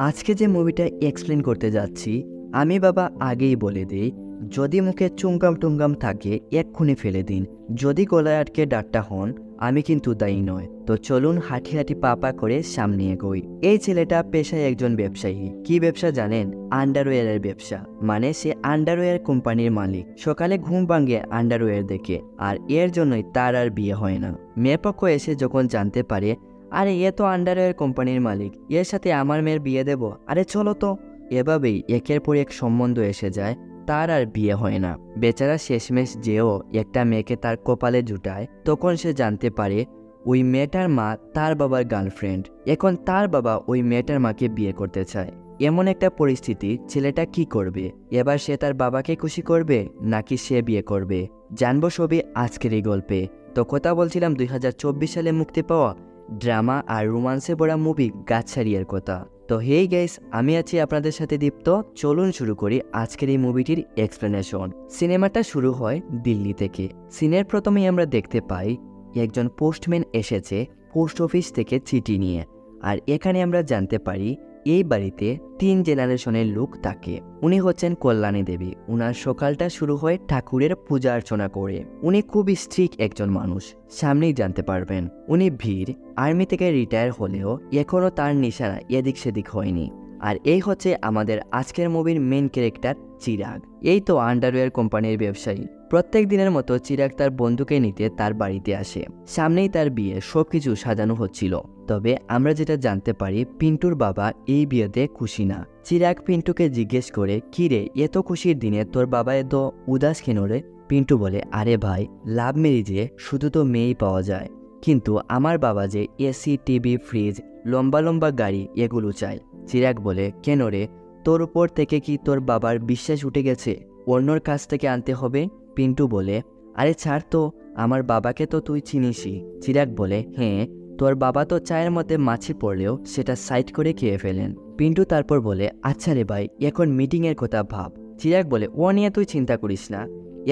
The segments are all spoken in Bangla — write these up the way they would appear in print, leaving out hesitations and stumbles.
আজকে যে মুভিটা এক্সপ্লেন করতে যাচ্ছি, আমি বাবা আগেই বলে দিই, যদি মুখে চুমকাম টুমকাম থাকে এক্ষুনি ফেলে দিন। যদি গলায় আটকে ডাক্তার হন, আমি কিন্তু দায়ী নয়। তো চলুন হাঁটি হাঁটি পা পা করে সামনে এগোই। এই ছেলেটা পেশায় একজন ব্যবসায়ী। কি ব্যবসা জানেন? আন্ডারওয়্যারের ব্যবসা। মানে সে আন্ডারওয়্যার কোম্পানির মালিক। সকালে ঘুম ভাঙে আন্ডারওয়্যার দেখে, আর এর জন্যই তার আর বিয়ে হয় না। মেয়ে পক্ষ এসে যখন জানতে পারে, আরে এ তো আন্ডারওয়্যার কোম্পানির মালিক, এর সাথে আমার মেয়ের বিয়ে দেব, আরে চলো তো। এভাবেই একের পর এক সম্বন্ধ এসে যায়, তার আর বিয়ে হয় না। বেচারা শেষমেশ যেও একটা মেয়েকে তার কপালে জুটায়, তখন সে জানতে পারে ওই মেয়েটার মা তার বাবার গার্লফ্রেন্ড। এখন তার বাবা ওই মেয়েটার মাকে বিয়ে করতে চায়। এমন একটা পরিস্থিতি, ছেলেটা কি করবে? এবার সে তার বাবাকে খুশি করবে নাকি সে বিয়ে করবে? জানবো সবই আজকের এই গল্পে। তো কথা বলছিলাম 2024 সালে মুক্তি পাওয়া ড্রামা আর রোমান্সে ভরা মুভি গাছারিয়ার কথা। তো হেই গাইস, আমি আছি আপনাদের সাথে দীপ্ত। চলুন শুরু করি আজকের এই মুভিটির এক্সপ্লেনেশন। সিনেমাটা শুরু হয় দিল্লি থেকে। সিনের প্রথমেই আমরা দেখতে পাই একজন পোস্টম্যান এসেছে পোস্ট অফিস থেকে চিঠি নিয়ে। আর এখানে আমরা জানতে পারি এই বাড়িতে 3 জেনারেশনের লোক থাকে। উনি হচ্ছেন কল্যাণী দেবী। উনার সকালটা শুরু হয় ঠাকুরের পূজা অর্চনা করে। উনি খুবই স্ট্রিক্ট একজন মানুষ, সামনেই জানতে পারবেন। উনি ভীর, আর্মি থেকে রিটায়ার হলেও এখনও তার নিশানা এদিক সেদিক হয়নি। আর এই হচ্ছে আমাদের আজকের মুভির মেইন ক্যারেক্টার চিরাগ। এই তো আন্ডারওয়্যার কোম্পানির ব্যবসায়ী। প্রত্যেক দিনের মতো চিরাগ তার বন্ধুকে নিতে তার বাড়িতে আসে। সামনেই তার বিয়ে, সবকিছু সাজানো হচ্ছিল। তবে আমরা যেটা জানতে পারি, পিন্টুর বাবা এই বিয়েতে খুশি না। চিরাগ পিন্টুকে জিজ্ঞেস করে, কি রে, এত খুশির দিনে তোর বাবা এত উদাস কেন রে? পিন্টু বলে, আরে ভাই, লাভ ম্যারেজে শুধু তো মেয়েই পাওয়া যায়, কিন্তু আমার বাবা যে এসি, টিভি, ফ্রিজ, লম্বা লম্বা গাড়ি এগুলো চায়। চিরাগ বলে, কেন রে, তোর উপর থেকে কি তোর বাবার বিশ্বাস উঠে গেছে? অন্যর কাছ থেকে আনতে হবে? পিন্টু বলে, আরে ছাড় তো, আমার বাবাকে তো তুই চিনিসই। চিরাগ বলে, হ্যাঁ, তোর বাবা তো চায়ের মধ্যে মাছি পড়লেও সেটা সাইড করে খেয়ে ফেলেন। পিন্টু তারপর বলে, আচ্ছা রে ভাই, এখন মিটিংয়ের কথা ভাব। চিরাগ বলে, ও নিয়ে তুই চিন্তা করিস না,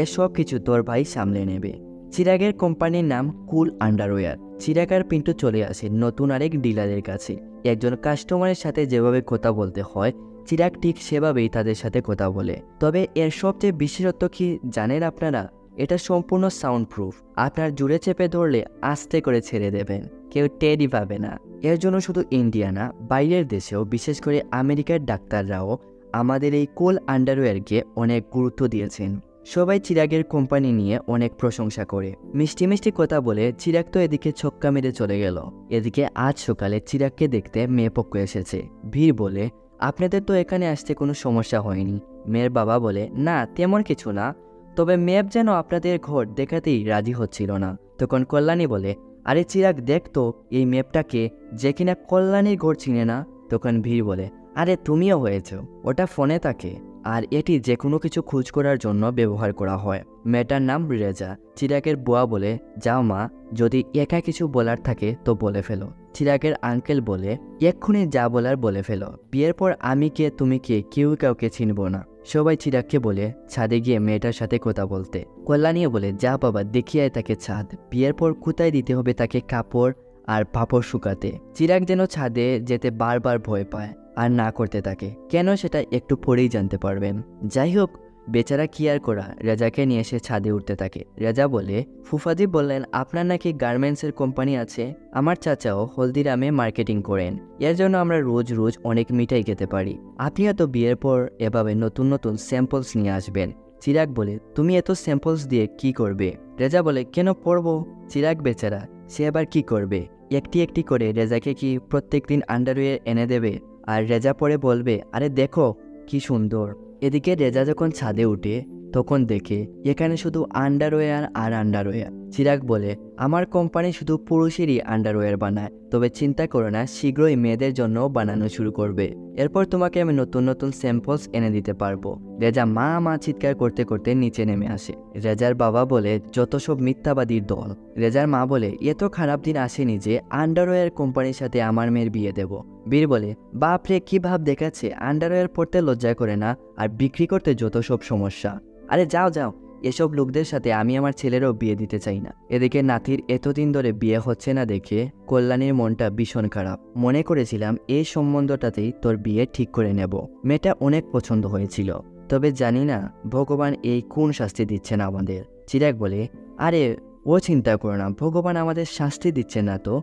এ সব কিছু তোর ভাই সামলে নেবে। চিরাগের কোম্পানির নাম কুল আন্ডারওয়্যার। চিরাগ আর পিন্টু চলে আসে নতুন আরেক ডিলারের কাছে। একজন কাস্টমারের সাথে যেভাবে কথা বলতে হয়, চিরাগ ঠিক সেভাবেই তাদের সাথে কথা বলে। তবে এর সবচেয়ে বিশেষত্ব কি জানেন আপনারা? এটা সম্পূর্ণ সাউন্ড প্রুফ। আপনার জুড়ে চেপে ধরলে আস্তে করে ছেড়ে দেবেন, কেউ টেরই পাবে না। এর জন্য শুধু ইন্ডিয়া না, বাইরের দেশেও, বিশেষ করে আমেরিকার ডাক্তাররাও আমাদের এই কুল আন্ডারওয়্যারকে অনেক গুরুত্ব দিয়েছেন। সবাই চিরাগের কোম্পানি নিয়ে অনেক প্রশংসা করে, মিষ্টি মিষ্টি কথা বলে। চিরাগ তো এদিকে ছক্কা মেরে চলে গেল। এদিকে আজ সকালে চিরাগকে দেখতে মেয়ে পক্ষ এসেছে। ভীর বলে, আপনাদের তো এখানে আসতে কোনো সমস্যা হয়নি? মেয়ের বাবা বলে, না তেমন কিছু না, তবে মেয়ে যেন আপনাদের ঘর দেখাতেই রাজি হচ্ছিল না। তখন কল্যাণী বলে, আরে চিরাগ দেখ তো এই ম্যাপটাকে, যে কিনা কল্যাণীর ঘর চিনে না। তখন ভীর বলে, আরে তুমিও হয়েছ, ওটা ফোনে থাকে, আর এটি যে কোনো কিছু খোঁজ করার জন্য ব্যবহার করা হয়। মেয়েটার নাম রেজা। চিরাগের বুয়া বলে, যাও মা, যদি একা কিছু বলার থাকে তো বলে ফেলো। চিরাগের আঙ্কেল বলে, এক্ষুনি যা বলার বলে ফেলো, বিয়ের পর আমি কে তুমি কে কেউ কাউকে চিনব না। সবাই চিরাগকে বলে ছাদে গিয়ে মেয়েটার সাথে কথা বলতে। কল্যাণীও বলে, যা বাবা, দেখিয়ে তাকে ছাদ, বিয়ের পর কোথায় দিতে হবে তাকে কাপড় আর পাপড় শুকাতে। চিরাগ যেন ছাদে যেতে বারবার ভয় পায় আর না করতে থাকে। কেন, সেটা একটু পরেই জানতে পারবেন। যাই হোক, বেচারা কি আর করা, রেজাকে নিয়ে এসে ছাদে উঠতে থাকে। রেজা বলে, ফুফাজি বললেন আপনার নাকি গার্মেন্টসের কোম্পানি আছে। আমার চাচাও হলদিরামে মার্কেটিং করেন, এর জন্য আমরা রোজ রোজ অনেক মিঠাই খেতে পারি। আপনিও তো বিয়ের পর এভাবে নতুন নতুন স্যাম্পলস নিয়ে আসবেন। চিরাগ বলে, তুমি এত স্যাম্পলস দিয়ে কি করবে? রেজা বলে, কেন পড়বো? চিরাগ বেচারা, সে আবার কি করবে? একটি একটি করে রেজাকে কি প্রত্যেকদিন আন্ডারওয়্যার এনে দেবে? আর রেজা পরে বলবে, আরে দেখো কি সুন্দর। এদিকে রেজা যখন ছাদে উঠে, তখন দেখে এখানে শুধু আন্ডারওয়্যার আর আন্ডারওয়্যার। চিরাগ বলে, আমার কোম্পানি শুধু পুরুষেরই আন্ডারওয়্যার বানায়, তবে চিন্তা করো না, শীঘ্রই মেয়েদের জন্য বানানো শুরু করবে। এরপর তোমাকে আমি নতুন নতুন স্যাম্পলস এনে দিতে পারবো। রেজা মা মা চিৎকার করতে করতে নিচে নেমে আসে। রেজার বাবা বলে, যত সব মিথ্যাবাদীর দল। রেজার মা বলে, এত খারাপ দিন আসেনি যে আন্ডারওয়্যার কোম্পানির সাথে আমার মেয়ের বিয়ে দেব। বীর বলে, বাপরে কি ভাব দেখাচ্ছে, আন্ডারওয়্যার পরতে লজ্জা করে না, আর বিক্রি করতে যত সব সমস্যা। আরে যাও যাও, এসব লোকদের সাথে আমি আমার ছেলেরও বিয়ে দিতে চাই না। এদিকে নাতির এতদিন ধরে বিয়ে হচ্ছে না দেখে কল্যাণীর মনটা ভীষণ খারাপ। মনে করেছিলাম এই সম্বন্ধটাতেই তোর বিয়ে ঠিক করে নেব। মেয়েটা অনেক পছন্দ হয়েছিল, তবে জানি না ভগবান এই কোন শাস্তি দিচ্ছেন আমাদের। চিরাগ বলে, আরে ও চিন্তা করো না, ভগবান আমাদের শাস্তি দিচ্ছে না তো।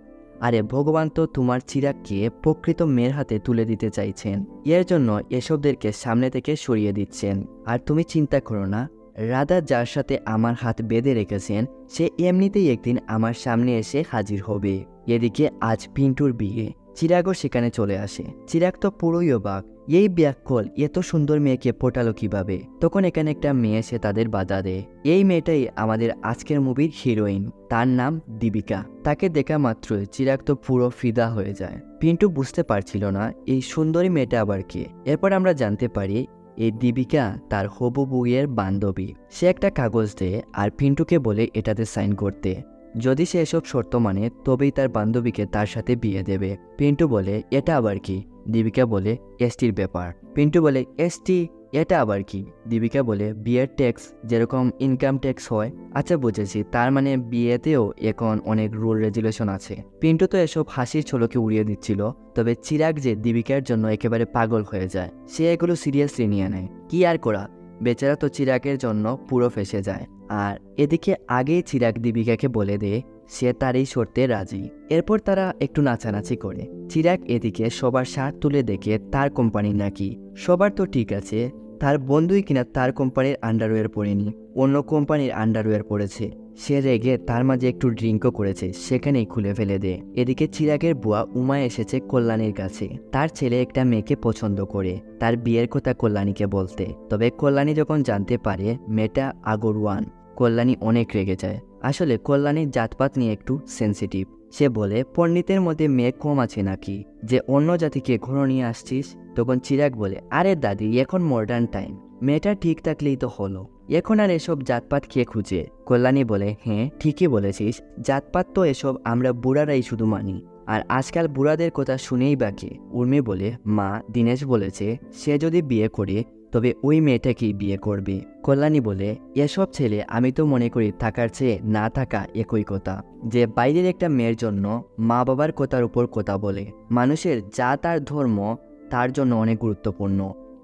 আরে ভগবান তো তোমার চিরাগকে প্রকৃত মেয়ের হাতে তুলে দিতে চাইছেন, এর জন্য এসবদেরকে সামনে থেকে সরিয়ে দিচ্ছেন। আর তুমি চিন্তা করো না, রাধা যার সাথে আমার হাত বেঁধে রেখেছেন সে এমনিতেই একদিন আমার সামনে এসে হাজির হবে। এদিকে আজ পিন্টুর বিয়ে, চিরাগও সেখানে চলে আসে। চিরাগ তো পুরোই অবাক, এই ব্যাককল এত সুন্দর মেয়েকে পটালো কিভাবে। তখন এখানে একটা মেয়ে এসে তাদের বাধা দেয়। এই মেয়েটাই আমাদের আজকের মুভির হিরোইন, তার নাম দীপিকা। তাকে দেখা মাত্রই চিরাগ তো পুরো ফিদা হয়ে যায়। পিন্টু বুঝতে পারছিল না এই সুন্দরী মেয়েটা আবার কে। এরপর আমরা জানতে পারি এই দীপিকা তার হবু বউয়ের বান্ধবী। সে একটা কাগজ দেয় আর পিন্টুকে বলে এটাতে সাইন করতে। যদি সে এসব শর্ত মানে তবেই তার বান্ধবীকে তার সাথে বিয়ে দেবে। পিন্টু বলে, এটা আবার কি? দীপিকা বলে, এসটির ব্যাপার। পিন্টু বলে, এসটি এটা আবার কি? দীপিকা বলে, বিয়ের ট্যাক্স যেরকম ইনকাম ট্যাক্স হয়। আচ্ছা বুঝেছি, তার মানে বিয়েতেও এখন অনেক রুল রেগুলেশন আছে। পিন্টু তো এসব হাসির ছলকে উড়িয়ে দিচ্ছিল, তবে চিরাগ যে দীপিকার জন্য একেবারে পাগল হয়ে যায়, সে এগুলো সিরিয়াসলি নিয়ে নেয়। কি আর করা, বেচারা তো চিরাগের জন্য পুরো ফেসে যায়। আর এদিকে আগেই চিরাগ দীপিকাকে বলে দেয় সে তার এই শর্তে রাজি। এরপর তারা একটু নাচানাচি করে। চিরাগ এদিকে সবার শার্ট তুলে দেখে তার কোম্পানি নাকি। সবার তো ঠিক আছে, তার বন্ধুই কিনা তার কোম্পানির আন্ডারওয়্যার পরেনি, অন্য কোম্পানির আন্ডারওয়্যার পরেছে। সে রেগে তার মাঝে একটু ড্রিঙ্কও করেছে, সেখানেই খুলে ফেলে দেয়। এদিকে চিরাগের বুয়া উমা এসেছে কল্যাণীর কাছে। তার ছেলে একটা মেয়েকে পছন্দ করে, তার বিয়ের কথা কল্যাণীকে বলতে। তবে কল্যাণী যখন জানতে পারে মেয়েটা আগরওয়ান, কল্যাণী অনেক রেগে যায়। আসলে কল্যাণীর জাতপাত নিয়ে একটু সেন্সিটিভ। সে বলে, পণ্ডিতের মধ্যে মেয়ে কম আছে নাকি যে অন্য জাতিকে ঘর নিয়ে আসছিস? তখন চিরাগ বলে, আরে দাদি এখন মডার্ন টাইম, মেয়েটা ঠিক থাকলেই তো হলো, এখন আর এসব জাতপাত কে খুঁজে? কল্যাণী বলে, হ্যাঁ ঠিকই বলেছিস, জাতপাত তো এসব আমরা বুড়ারাই শুধু মানি, আর আজকাল বুড়াদের কথা শুনেই বাকি। উর্মি বলে, মা দীনেশ বলেছে সে যদি বিয়ে করে তবে ওই মেয়েটাকেই বিয়ে করবে। কল্যাণী বলে, এসব ছেলে আমি তো মনে করি থাকার চেয়ে না থাকা একই কথা। যে বাইরের একটা মেয়ের জন্য মা বাবার কথার উপর কথা বলে, মানুষের জাত আর ধর্ম তার জন্য অনেক গুরুত্বপূর্ণ।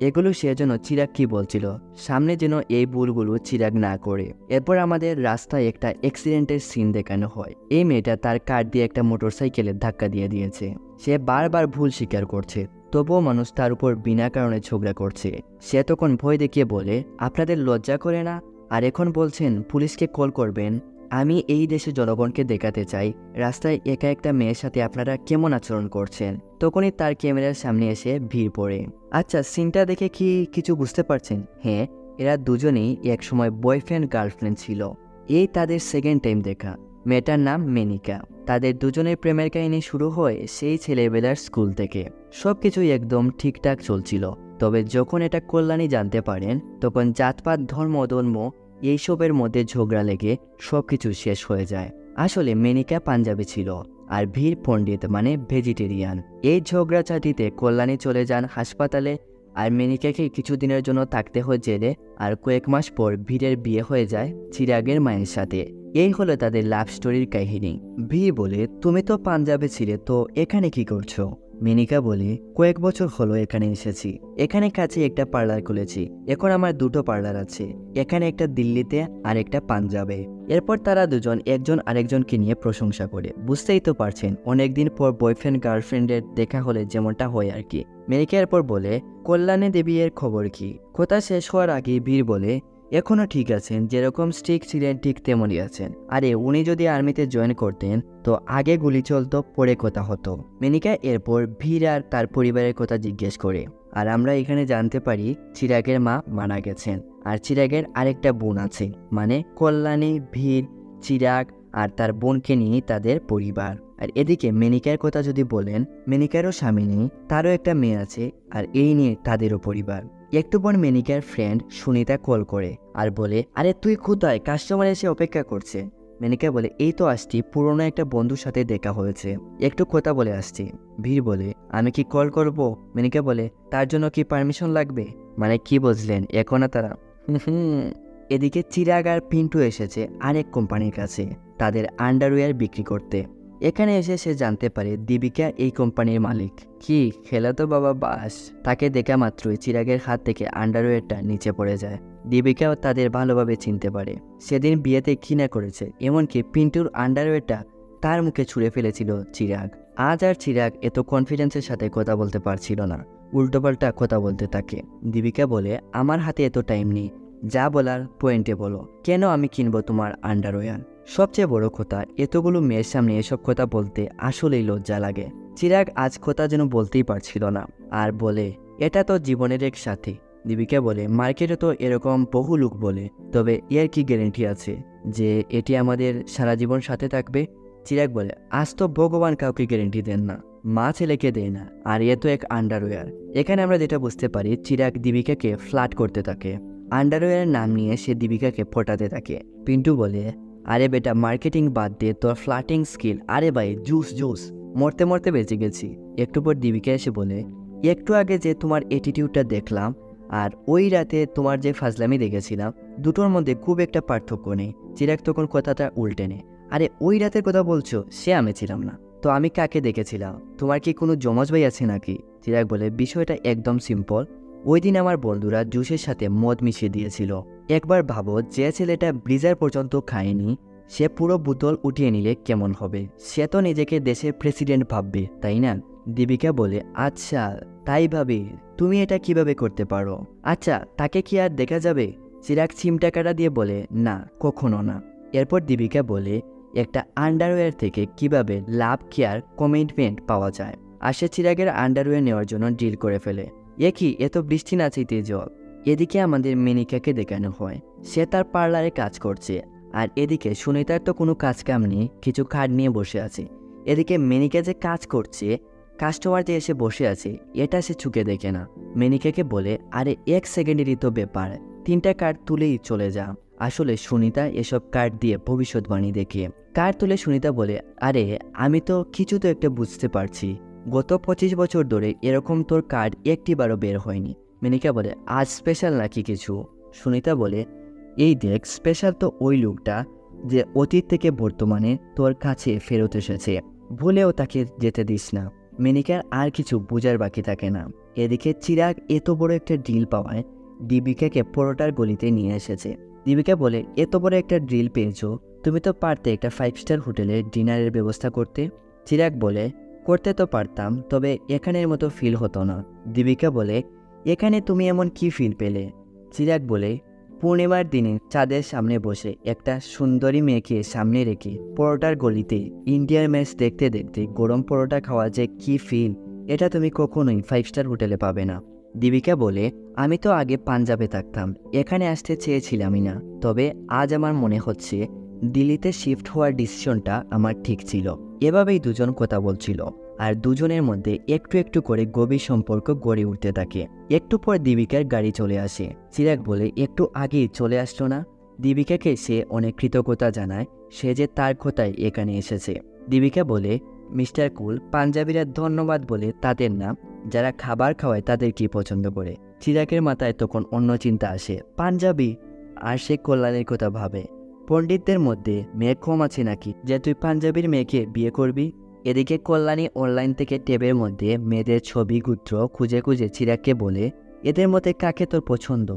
এগুলো সে যেন চিরাগ কি বলছিল সামনে যেন এই ভুলগুলো চিরাগ না করে। এরপর আমাদের রাস্তায় একটা অ্যাক্সিডেন্টের সিন দেখানো হয়। এই মেয়েটা তার কার দিয়ে একটা মোটরসাইকেলের ধাক্কা দিয়ে দিয়েছে। সে বারবার ভুল স্বীকার করছে, তবুও মানুষ তার উপর বিনা কারণে ঝগড়া করছে। সে তখন ভয় দেখিয়ে বলে, আপনাদের লজ্জা করে না? আর এখন বলছেন পুলিশকে কল করবেন? আমি এই দেশে জনগণকে দেখাতে চাই রাস্তায় একা একটা মেয়ের সাথে আপনারা কেমন আচরণ করছেন। তখনই তার ক্যামেরার সামনে এসে ভিড় পড়ে। আচ্ছা সিনটা দেখে কি কিছু বুঝতে পারছেন? হ্যাঁ, এরা দুজনেই একসময় বয়ফ্রেন্ড গার্লফ্রেন্ড ছিল। এই তাদের সেকেন্ড টাইম দেখা। মেয়েটার নাম মেনিকা। তাদের দুজনের প্রেমের কাহিনী শুরু হয় সেই ছেলেবেলার স্কুল থেকে। সবকিছুই একদম ঠিকঠাক চলছিল। তবে যখন এটা কল্যাণী জানতে পারেন তখন জাতপাত ধর্ম এইসবের মধ্যে ঝগড়া লেগে সবকিছু শেষ হয়ে যায়। আসলে মেনিকা পাঞ্জাবি ছিল আর ভীর পণ্ডিত মানে ভেজিটেরিয়ান। এই ঝগড়াঝাটিতে কল্যাণী চলে যান হাসপাতালে, আর মেনিকাকে কিছুদিনের জন্য থাকতে হয় জেলে। আর কয়েক মাস পর ভীরের বিয়ে হয়ে যায় চিরাগের মায়ের সাথে। এই হলো তাদের লাভ স্টোরির কাহিনী। ভীর বলে, তুমি তো পাঞ্জাবে ছিলে, তো এখানে কি করছো? মেনিকা বলে, কয়েক বছর হলো এখানে এসেছি। এখানে কাছে একটা পার্লার খুলেছি। এখন আমার দুটো পার্লার আছে, এখানে একটা দিল্লিতে আর একটা পাঞ্জাবে। এরপর তারা দুজন একজন আরেকজনকে নিয়ে প্রশংসা করে। বুঝতেই তো পারছেন অনেকদিন পর বয়ফ্রেন্ড গার্লফ্রেন্ডের দেখা হলে যেমনটা হয় আর কি। মেনিকা এরপর বলে, কল্যাণী দেবী এর খবর কি? কথা শেষ হওয়ার আগে বীর বলে, এখনো ঠিক আছেন, যেরকম স্ট্রিক ছিলেন ঠিক তেমনই আছেন। আরে উনি যদি আর্মিতে জয়েন করতেন তো আগে গুলি চলতো, পরে কথা হতো। মেনিকা এরপর ভীর আর তার পরিবারের কথা জিজ্ঞেস করে। আর আমরা এখানে জানতে পারি চিরাগের মা মারা গেছেন, আর চিরাগের আরেকটা বোন আছে, মানে কল্যাণী, ভীর, চিরাগ আর তার বোনকে নিয়ে তাদের পরিবার। আর এদিকে মেনিকার কথা যদি বলেন, মেনিকারও স্বামী নেই, তারও একটা মেয়ে আছে, আর এই নিয়ে তাদেরও পরিবার। একটু পর মেনিকার ফ্রেন্ড সুনিতা কল করে আর বলে, আরে তুই কোথায়? কাস্টমার এসে অপেক্ষা করছে। মেনিকা বলে, এই তো আসছি, পুরনো একটা বন্ধুর সাথে দেখা হয়েছে, একটু কথা বলে আসছি। ভীর বলে, আমি কি কল করব? মেনিকা বলে, তার জন্য কি পারমিশন লাগবে? মানে কি বুঝলেন এখন না তারা? এদিকে চিরাগ আর পিন্টু এসেছে আরেক কোম্পানির কাছে তাদের আন্ডারওয়্যার বিক্রি করতে। এখানে এসে সে জানতে পারে দীপিকা এই কোম্পানির মালিক। কি খেলা তো বাবা বাস! তাকে দেখা মাত্রই চিরাগের হাত থেকে আন্ডারওয়্যারটা নিচে পড়ে যায়। দীপিকাও তাদের ভালোভাবে চিনতে পারে, সেদিন বিয়েতে কি না করেছে। এমনকি পিন্টুর আন্ডারওয়্যারটা তার মুখে ছুঁড়ে ফেলেছিল চিরাগ। আজ আর চিরাগ এত কনফিডেন্সের সাথে কথা বলতে পারছিল না, উল্টোপাল্টা কথা বলতে থাকে। দীপিকা বলে, আমার হাতে এত টাইম নেই, যা বলার পয়েন্টে বলো, কেন আমি কিনবো তোমার আন্ডারওয়্যার? সবচেয়ে বড় কথা, এতগুলো মেয়ের সামনে এসব কথা বলতে আসলেই লজ্জা লাগে। চিরাগ আজ কথা যেন বলতেই পারছিল না, আর বলে, এটা তো জীবনের এক সাথী। দীপিকা বলে, মার্কেটে তো এরকম বহু লোক বলে, তবে এর কি গ্যারেন্টি আছে যে এটি আমাদের সারা জীবন সাথে থাকবে? চিরাগ বলে, আজ তো ভগবান কাউকে গ্যারেন্টি দেন না, মা ছেলেকে দেয় না, আর এ তো এক আন্ডারওয়্যার। এখানে আমরা যেটা বুঝতে পারি, চিরাগ দীপিকাকে ফ্লার্ট করতে থাকে। আন্ডারওয়্যারের নাম নিয়ে সে দীপিকাকে পটাতে থাকে। পিন্টু বলে, আরে বেটা, মার্কেটিং বাদ দিয়ে তোর ফ্লার্টিং স্কিল, আরে ভাই জুস জুস, মরতে মরতে বেঁচে গেছি। একটু পর দীপিকা এসে বলে, একটু আগে যে তোমার অ্যাটিটিউডটা দেখলাম আর ওই রাতে তোমার যে ফাজলামি দেখেছিলাম, দুটোর মধ্যে খুব একটা পার্থক্য নেই। চিরাগ তখন কথাটা উল্টে নেয়, আরে ওই রাতের কথা বলছো, সে আমি ছিলাম না তো আমি কাকে দেখেছিলাম? তোমার কি কোনো জমজ ভাই আছে নাকি? চিরাগ বলে, বিষয়টা একদম সিম্পল, ওই দিন আমার বন্ধুরা জুসের সাথে মদ মিশিয়ে দিয়েছিল। একবার ভাবো, যে ছেলেটা ব্রিজার পর্যন্ত খায়নি সে পুরো বোতল উঠিয়ে নিলে কেমন হবে? সে তো নিজেকে দেশের প্রেসিডেন্ট ভাববে, তাই না? দীপিকা বলে, আচ্ছা তাই ভাবি, তুমি এটা কিভাবে করতে পারো? আচ্ছা, তাকে কি আর দেখা যাবে? চিরাগ চিমটা কাটা দিয়ে বলে, না কখনো না। এরপর দীপিকা বলে, একটা আন্ডারওয়্যার থেকে কিভাবে লাভ, কেয়ার, কমিটমেন্ট পাওয়া যায়। আর সে চিরাগের আন্ডারওয়্যার নেওয়ার জন্য ডিল করে ফেলে। কি এত বৃষ্টি না চাইতে জল। এদিকে আমাদের মেনিকাকে দেখানো হয়, সে তার পার্লারে কাজ করছে, আর এদিকে সুনিতার তো কোনো কাজ কাম নেই, কিছু কার্ড নিয়ে বসে আছে। এদিকে মেনিকা যে কাজ করছে, কাস্টমার যে এসে বসে আছে, এটা সে চুকে দেখে না। মেনিকাকে বলে, আরে 1 সেকেন্ডেরই তো ব্যাপার, 3টা কার্ড তুলেই চলে যা। আসলে সুনিতা এসব কার্ড দিয়ে ভবিষ্যৎবাণী দেখে। কার্ড তুলে সুনিতা বলে, আরে আমি তো কিছু তো একটা বুঝতে পারছি, গত 25 বছর ধরে এরকম তোর কার্ড একটিবারও বের হয়নি। মেনিকা বলে, আজ স্পেশাল নাকি কিছু? সুনিতা বলে, এই দেখ, স্পেশাল তো ওই লোকটা যে অতীত থেকে বর্তমানে তোর কাছে ফেরত এসেছে, ভুলেও তাকে যেতে দিস না। মেনিকার আর কিছু বোঝার বাকি থাকে না। এদিকে চিরাগ এত বড় একটা ডিল পাওয়ায় দীপিকাকে পরোটার গলিতে নিয়ে এসেছে। দীপিকা বলে, এত বড় একটা ডিল পেয়েছো, তুমি তো পারতে একটা 5 স্টার হোটেলে ডিনারের ব্যবস্থা করতে। চিরাগ বলে, করতে তো পারতাম, তবে এখানের মতো ফিল হতো না। দীপিকা বলে, এখানে তুমি এমন কি ফিল পেলে? চিরাগ বলে, পূর্ণিমার দিনে চাঁদের সামনে বসে একটা সুন্দরী মেয়েকে সামনে রেখে পরোটার গলিতে ইন্ডিয়ার ম্যাচ দেখতে দেখতে গরম পরোটা খাওয়া যে কি ফিল, এটা তুমি কখনোই 5 স্টার হোটেলে পাবে না। দীপিকা বলে, আমি তো আগে পাঞ্জাবে থাকতাম, এখানে আসতে চেয়েছিলামই না, তবে আজ আমার মনে হচ্ছে দিল্লিতে শিফট হওয়ার ডিসিশনটা আমার ঠিক ছিল। এভাবেই দুজন কথা বলছিল, আর দুজনের মধ্যে একটু একটু করে গভীর সম্পর্ক গড়ে উঠতে থাকে। একটু পর দীপিকার গাড়ি চলে আসে। চিরাগ বলে, একটু আগেই চলে আসলো না? দীপিকাকে সে অনেক কৃতজ্ঞতা জানায়, সে যে তার কথায় এখানে এসেছে। দীপিকা বলে, মিস্টার কুল, পাঞ্জাবিরা ধন্যবাদ বলে তাদের নাম, যারা খাবার খাওয়ায় তাদের কি পছন্দ করে। চিরাগের মাথায় তখন অন্য চিন্তা আসে, পাঞ্জাবি, আর সে কল্যাণের কথা ভাবে। পণ্ডিতদের মধ্যে মেয়ে কম আছে নাকি যে তুই পাঞ্জাবির মেয়েকে বিয়ে করবি? এদিকে কল্যাণী অনলাইন থেকে ট্যাবের মধ্যে মেয়েদের ছবি গুত্র খুঁজে খুঁজে চিরাগকে বলে, এদের মধ্যে কাকে তোর পছন্দ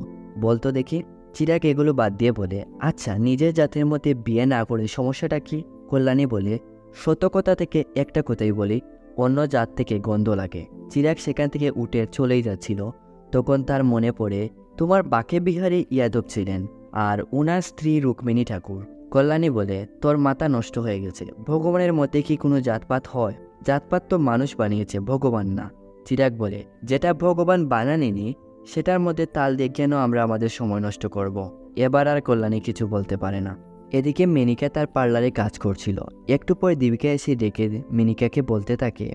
বলতো দেখি। চিরাগ এগুলো বাদ দিয়ে বলে, আচ্ছা নিজের জাতের মধ্যে বিয়ে না করে সমস্যাটা কি? কল্যাণী বলে, সত্য কথা থেকে একটা কথাই বলি, অন্য জাত থেকে গন্ধ লাগে। চিরাগ সেখান থেকে উঠে চলেই যাচ্ছিল, তখন তার মনে পড়ে তোমার বাকে বিহারী ইয়াদব ছিলেন আর উনার স্ত্রী রুক্মিণী ঠাকুর। কল্যাণী বলে, তোর মাথা নষ্ট হয়ে গেছে, ভগবানের মধ্যে কি কোনো জাতপাত হয়? জাতপাত তো মানুষ বানিয়েছে, ভগবান না। চিরাগ বলে, যেটা ভগবান বানাননি সেটার মধ্যে তাল দিয়ে কেন আমরা আমাদের সময় নষ্ট করব? এবার আর কল্যাণী কিছু বলতে পারে না। এদিকে মেনিকা তার পার্লারে কাজ করছিল। একটু পরে দীপিকা এসে ডেকে মেনিকাকে বলতে থাকে,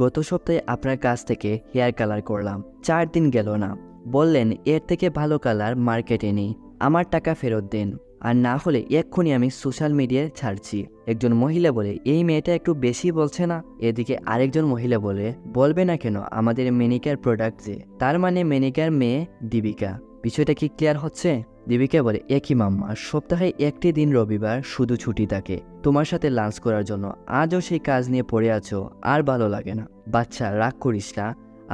গত সপ্তাহে আপনার কাছ থেকে হেয়ার কালার করলাম, 4 দিন গেল না, বললেন এর থেকে ভালো কালার মার্কেটে নেই, আমার টাকা ফেরত দেন, আর না হলে এক্ষুনি আমি সোশ্যাল মিডিয়ায় ছাড়ছি। একজন মহিলা বলে, এই মেয়েটা একটু বেশি বলছে না? এদিকে আরেকজন মহিলা বলে, বলবে না কেন, আমাদের মেনিকার প্রোডাক্ট যে, তার মানে মেনিকার মেয়ে দীপিকা। বিষয়টা কি ক্লিয়ার হচ্ছে? দীপিকা বলে, একই মাম্মা, সপ্তাহে একটি দিন রবিবার শুধু ছুটি থাকে তোমার সাথে লাঞ্চ করার জন্য। আজও সেই কাজ নিয়ে পড়ে আছো, আর ভালো লাগে না। বাচ্চা, রাগ করিস না,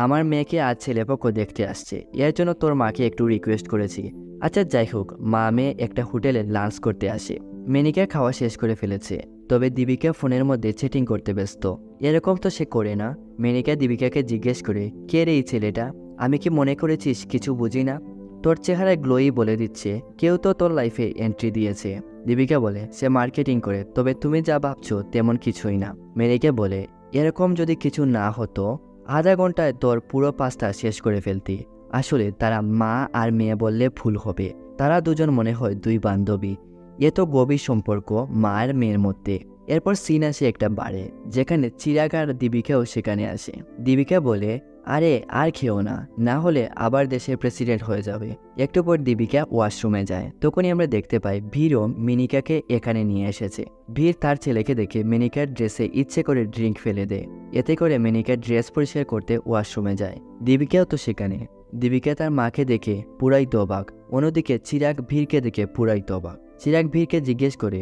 আমার মেয়েকে আজ ছেলেপক্ষ দেখতে আসছে, এর জন্য তোর মাকে একটু রিকোয়েস্ট করেছি। আচ্ছা যাই হোক, মা মেয়ে একটা হোটেলে লাঞ্চ করতে আসে। মেনিকা খাওয়া শেষ করে ফেলেছে, তবে দীপিকা ফোনের মধ্যে চ্যাটিং করতে ব্যস্ত। এরকম তো সে করে না। মেনিকা দীপিকাকে জিজ্ঞেস করে, কে রে এই ছেলেটা? আমি কি মনে করেছিস কিছু বুঝি না? তোর চেহারায় গ্লোই বলে দিচ্ছে কেউ তো তোর লাইফে এন্ট্রি দিয়েছে। দীপিকা বলে, সে মার্কেটিং করে, তবে তুমি যা ভাবছো তেমন কিছুই না। মেনিকা বলে, এরকম যদি কিছু না হতো আধা ঘন্টায় তোর পুরো পাস্তা শেষ করে ফেলতি। আসলে তারা মা আর মেয়ে বললে ভুল হবে, তারা দুজন মনে হয় দুই বান্ধবী। এত গভীর সম্পর্ক মা আর মেয়ের মধ্যে। এরপর সিন আসে একটা বারে, যেখানে চিরাগ আর দীপিকাও সেখানে আসে। দীপিকা বলে, আরে আর খেও না, না হলে আবার দেশের প্রেসিডেন্ট হয়ে যাবে। একটু পর দীপিকা ওয়াশরুমে যায়, তখনই আমরা দেখতে পাই ভীরও মিনিকাকে এখানে নিয়ে এসেছে। ভীর তার ছেলেকে দেখে মিনিকার ড্রেসে ইচ্ছে করে ড্রিঙ্ক ফেলে দেয়। এতে করে মিনিকার ড্রেস পরিষ্কার করতে ওয়াশরুমে যায়। দীপিকাও তো সেখানে। দীপিকা তার মাকে দেখে পুরাই অবাক। অন্যদিকে চিরাগ ভীরকে দেখে পুরাই অবাক। চিরাগ ভীরকে জিজ্ঞেস করে,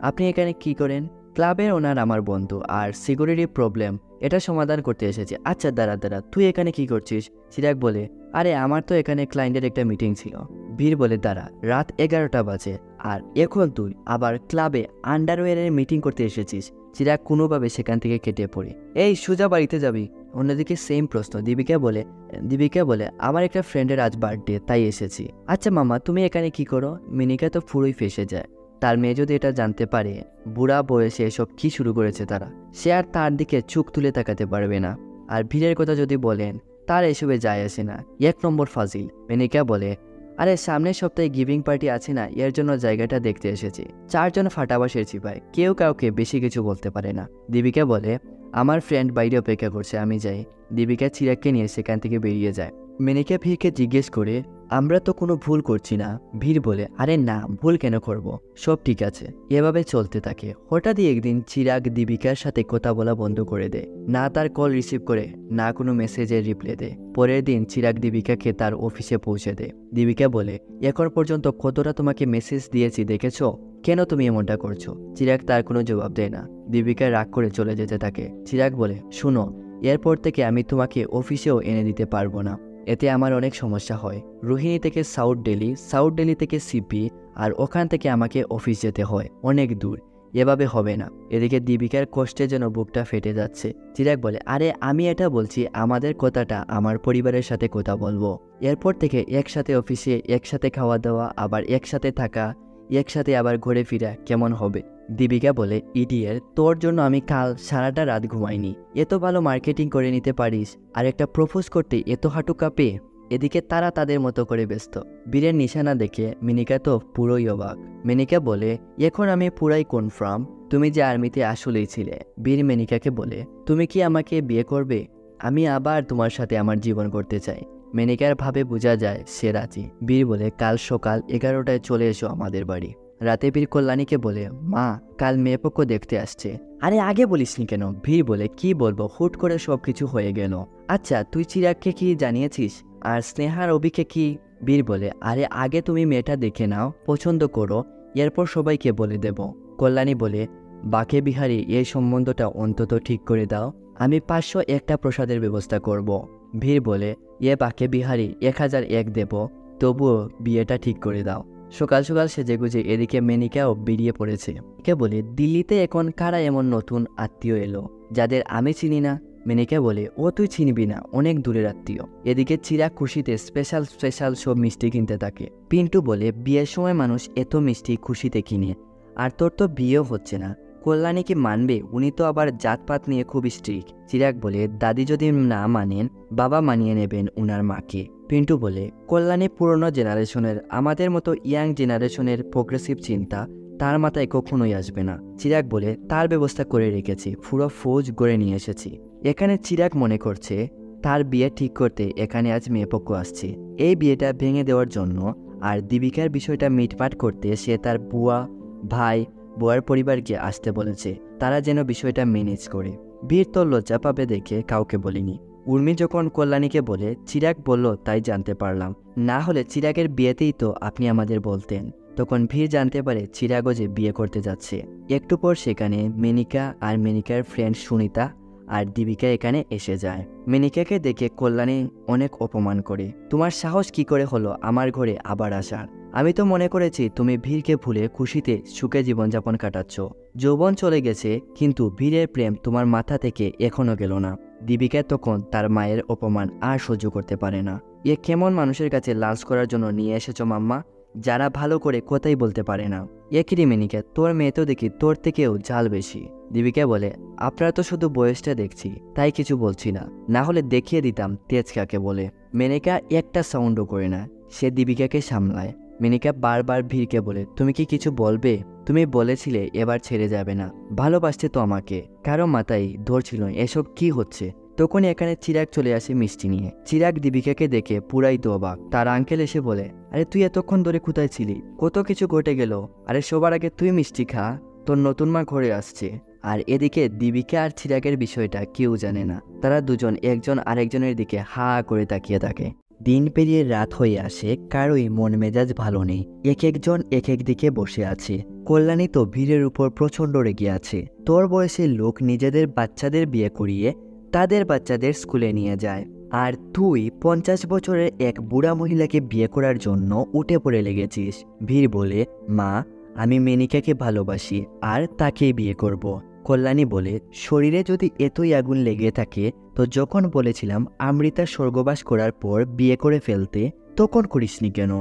আপনি এখানে কি করেন? ক্লাবের ওনার আমার বন্ধু, আর সিকিউরিটি প্রবলেম, এটা সমাধান করতে এসেছে। আচ্ছা দাঁড়া দাঁড়া, তুই এখানে কি করছিস? চিরাগ বলে, আরে আমার তো এখানে ক্লায়েন্টের একটা মিটিং ছিল। ভীর বলে, দাঁড়া, রাত 11টা বাজে আর এখন তুই আবার ক্লাবে আন্ডারওয়্যারের মিটিং করতে এসেছিস? চিরাগ কোনোভাবে সেখান থেকে কেটে পড়ে, এই সোজা বাড়িতে যাবি। অন্যদিকে সেম প্রশ্ন। দীপিকা বলে আমার একটা ফ্রেন্ডের আজ বার্থডে, তাই এসেছি। আচ্ছা মামা, তুমি এখানে কি করো? মিনিকা তো পুরোই ফেসে যায়। তার মেয়ে যদি এটা জানতে পারে বুড়া বয়সে এসব কি শুরু করেছে তারা, সে আর তার দিকে চোখ তুলে তাকাতে পারবে না। আর ভিড়ের কথা যদি বলেন, তার এসবে যায় আসে না, 1 নম্বর ফাজিল। মেনিকা বলে, আরে সামনের সপ্তাহে গিভিং পার্টি আছে না, এর জন্য জায়গাটা দেখতে এসেছি। 4জন ফাটাবাসের চিপায়, কেউ কাউকে বেশি কিছু বলতে পারে না। দীপিকা বলে, আমার ফ্রেন্ড বাইরে অপেক্ষা করছে, আমি যাই। দীপিকা চিরাগকে নিয়ে সেখান থেকে বেরিয়ে যায়। মেনিকা ভীরকে জিজ্ঞেস করে, আমরা তো কোনো ভুল করছি না? ভীর বলে, আরে না, ভুল কেন করব, সব ঠিক আছে। এভাবে চলতে থাকে। হঠাৎই একদিন চিরাগ দীপিকার সাথে কথা বলা বন্ধ করে দেয়। না তার কল রিসিভ করে, না কোনো মেসেজের রিপ্লাই দেয়। পরের দিন চিরাগ দীপিকাকে তার অফিসে পৌঁছে দেয়। দীপিকা বলে, এখন পর্যন্ত কতটা তোমাকে মেসেজ দিয়েছি দেখেছ, কেন তুমি এমনটা করছো? চিরাগ তার কোনো জবাব দেয় না। দীপিকা রাগ করে চলে যেতে থাকে। চিরাগ বলে, শুনো, এরপর থেকে আমি তোমাকে অফিসেও এনে দিতে পারবো না, এতে আমার অনেক সমস্যা হয়। রোহিণী থেকে সাউথ দিল্লি থেকে সিপি, আর ওখান থেকে আমাকে অফিস যেতে হয়, অনেক দূর, এভাবে হবে না। এদিকে দীপিকার কষ্টে যেন বুকটা ফেটে যাচ্ছে। চিরাগ বলে, আরে আমি এটা বলছি আমাদের কথাটা আমার পরিবারের সাথে কথা বলবো। এরপর থেকে একসাথে অফিসে, একসাথে খাওয়া দাওয়া, আবার একসাথে থাকা, একসাথে আবার ঘুরে ফিরা কেমন হবে? দীপিকা বলে, ইডিয়েট, তোর জন্য আমি কাল সারাটা রাত ঘুমাইনি। এত ভালো মার্কেটিং করে নিতে পারিস, আর একটা প্রপোজ করতে এত হাঁটু কাঁপে? এদিকে তারা তাদের মতো করে ব্যস্ত। বীরের নিশানা দেখে মিনিকা তো পুরোই অবাক। মিনিকা বলে, এখন আমি পুরাই কনফার্ম তুমি যে আর্মিতে আসলেই ছিলে। বীর মিনিকাকে বলে, তুমি কি আমাকে বিয়ে করবে? আমি আবার তোমার সাথে আমার জীবন করতে চাই। মেনিকার ভাবে বোঝা যায় সে রাজি। বীর বলে, কাল সকাল 11টায় চলে এসো আমাদের বাড়ি। রাতে বীর কল্যাণীকে বলে, মা কাল মেয়েপক্ষ দেখতে আসছে। আরে আগে বলিসনি কেন? বীর বলে, কি বলবো, হুট করে সবকিছু হয়ে গেল। আচ্ছা তুই চিরাগকে কি জানিয়েছিস? আর স্নেহার অভিকে কি? বীর বলে, আরে আগে তুমি মেয়েটা দেখে নাও, পছন্দ করো, এরপর সবাইকে বলে দেব। কল্যাণী বলে, বাকে বিহারী এই সম্বন্ধটা অন্তত ঠিক করে দাও, আমি 501টা প্রসাদের ব্যবস্থা করব। বীর বলে, বাকে বিহারী 1001 দেব, তবুও বিয়েটা ঠিক করে দাও। সকাল সকাল সেজেগুজে এদিকে মেনিকাও বেরিয়ে পড়েছে। কে বলে, দিল্লিতে এখন কারা এমন নতুন আত্মীয় এলো যাদের আমি চিনি না? মেনিকা বলে, ও তুই চিনবি না, অনেক দূরের আত্মীয়। এদিকে চিরাগ খুশিতে স্পেশাল সব মিষ্টি কিনতে থাকে। পিন্টু বলে, বিয়ের সময় মানুষ এত মিষ্টি খুশিতে কিনে, আর তোর তো বিয়েও হচ্ছে না, কল্যাণী কি মানবে? উনি তো আবার জাতপাত নিয়ে খুব স্ট্রিক্ট। চিরাগ বলে, দাদি যদি না মানেন, বাবা মানিয়ে নেবেন উনার মাকে। পিন্টু বলে, কল্যাণী পুরনো জেনারেশনের, আমাদের মতো ইয়াং জেনারেশনের প্রোগ্রেসিভ চিন্তা তার মাথায় কখনোই আসবে না। চিরাগ বলে, তার ব্যবস্থা করে রেখেছি, পুরো ফৌজ গড়ে নিয়ে এসেছি। এখানে চিরাগ মনে করছে তার বিয়ে ঠিক করতে এখানে আজ মেয়েপক্ষ আসছে, এই বিয়েটা ভেঙে দেওয়ার জন্য। আর দীপিকার বিষয়টা মিটমাট করতে সে তার বুয়া, ভাই, বুয়ার পরিবারকে আসতে বলেছে, তারা যেন বিষয়টা ম্যানেজ করে। বীর তো লজ্জা পাবে দেখে কাউকে বলিনি। উর্মি যখন কল্যাণীকে বলে চিরাগ বলল তাই জানতে পারলাম, না হলে চিরাগের বিয়েতেই তো আপনি আমাদের বলতেন। তখন ভীর জানতে পারে চিরাগও যে বিয়ে করতে যাচ্ছে। একটু পর সেখানে মেনিকা আর মেনিকার ফ্রেন্ড সুনিতা আর দীপিকা এখানে এসে যায়। মেনিকাকে দেখে কল্যাণী অনেক অপমান করে, তোমার সাহস কি করে হলো আমার ঘরে আবার আসার? আমি তো মনে করেছি তুমি ভীরকে ভুলে খুশিতে সুখে জীবনযাপন কাটাচ্ছ। যৌবন চলে গেছে, কিন্তু ভীরের প্রেম তোমার মাথা থেকে এখনো গেল না। দীপিকা তখন তার মায়ের অপমান আর সহ্য করতে পারে না। এ কেমন মানুষের কাছে লাঞ্চ করার জন্য নিয়ে এসেছ মাম্মা, যারা ভালো করে কথাই বলতে পারে না? একই মেনিকা, তোর মেয়ে তো দেখি তোর থেকেও জাল বেশি। দীপিকা বলে, আপনারা তো শুধু বয়সটা দেখছি, তাই কিছু বলছি না, না হলে দেখিয়ে দিতাম তেজ কাকে বলে। মেনিকা একটা সাউন্ডও করে না, সে দীপিকাকে সামলায়। মেনিকা বারবার ভীরকে বলে, তুমি কি কিছু বলবে? তুমি বলেছিলে এবার ছেড়ে যাবে না, ভালোবাসতে তো আমাকে। কারো মাথায় ধরছিল এসব কি হচ্ছে। তখন এখানে চিরাগ চলে আসে মিষ্টি নিয়ে। চিরাগ দীপিকাকে দেখে পুরাই তো অবাক। তার আঙ্কেল এসে বলে, আরে তুই এতক্ষণ ধরে কোথায় ছিলি? কত কিছু ঘটে গেল। আরে সবার আগে তুই মিষ্টি খা, তোর নতুন মা ঘরে আসছে। আর এদিকে দীপিকা আর চিরাগের বিষয়টা কেউ জানে না। তারা দুজন একজন আরেকজনের দিকে হা করে তাকিয়ে থাকে। দিন পেরিয়ে রাত হয়ে আসে, কারোই মন মেজাজ ভালো নেই। এক একজন এক এক দিকে বসে আছে। কল্যাণী তো ভীরের উপর প্রচণ্ড রেগে আছে। তোর বয়সের লোক নিজেদের বাচ্চাদের বিয়ে করিয়ে তাদের বাচ্চাদের স্কুলে নিয়ে যায়, আর তুই 50 বছরের এক বুড়া মহিলাকে বিয়ে করার জন্য উঠে পড়ে লেগেছিস। ভীর বলে, মা আমি মেনিকাকে ভালোবাসি আর তাকেই বিয়ে করব। কল্যাণী বলে, শরীরে যদি এতই আগুন লেগে থাকে তো যখন বলেছিলাম অমৃতা স্বর্গবাস করার পর বিয়ে করে ফেলতে, তখন করিসনি কেন?